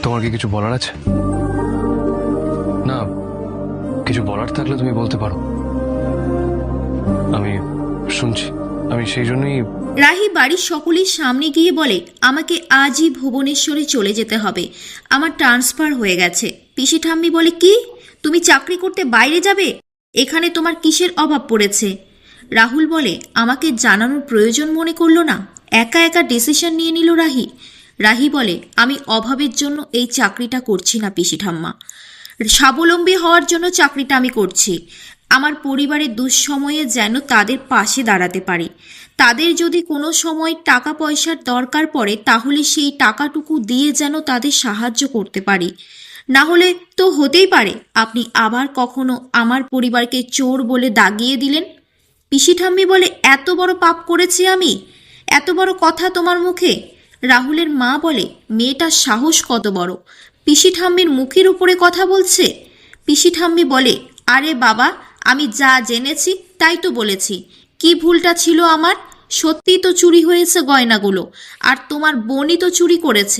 তোমার কি কিছু বলার আছে? না, কিছু বলার থাকলে তুমি বলতে পারো, আমি শুনছি। আমি সেই জন্যই। রাহি বাড়ির সকলের সামনে গিয়ে বলে, আমাকে আজই ভুবনেশ্বরে চলে যেতে হবে, আমার ট্রান্সফার হয়ে গেছে। পিসি ঠাম্মি বলে, কি তুমি চাকরি করতে বাইরে যাবে? এখানে তোমার কিসের অভাব পড়েছে? রাহুল বলে, আমাকে জানানোর প্রয়োজন মনে করলো না, একা একা ডিসিশন নিয়ে নিল রাহি। রাহি বলে, আমি অভাবের জন্য এই চাকরিটা করছি না পিসি ঠাম্মা, স্বাবলম্বী হওয়ার জন্য চাকরিটা আমি করছি। আমার পরিবারের দুঃসময়ে যেন তাদের পাশে দাঁড়াতে পারি। তাদের যদি কোনো সময় টাকা পয়সার দরকার পড়ে তাহলে সেই টাকাটুকু দিয়ে যেন তাদের সাহায্য করতে পারি। না হলে তো হতেই পারে আপনি আবার কখনো আমার পরিবারকে চোর বলে দাগিয়ে দিলেন। পিসি ঠাম্মি বলে, এত বড় পাপ করেছি আমি? এত বড় কথা তোমার মুখে? রাহুলের মা বলে, মেয়েটার সাহস কত বড়, পিসি ঠাম্মির মুখের উপরে কথা বলছে। পিসি ঠাম্মি বলে, আরে বাবা, আমি যা জেনেছি তাই তো বলেছি। কি ভুলটা ছিল আমার? সত্যিই তো চুরি হয়েছে গয়নাগুলো, আর তোমার বোনই তো চুরি করেছে।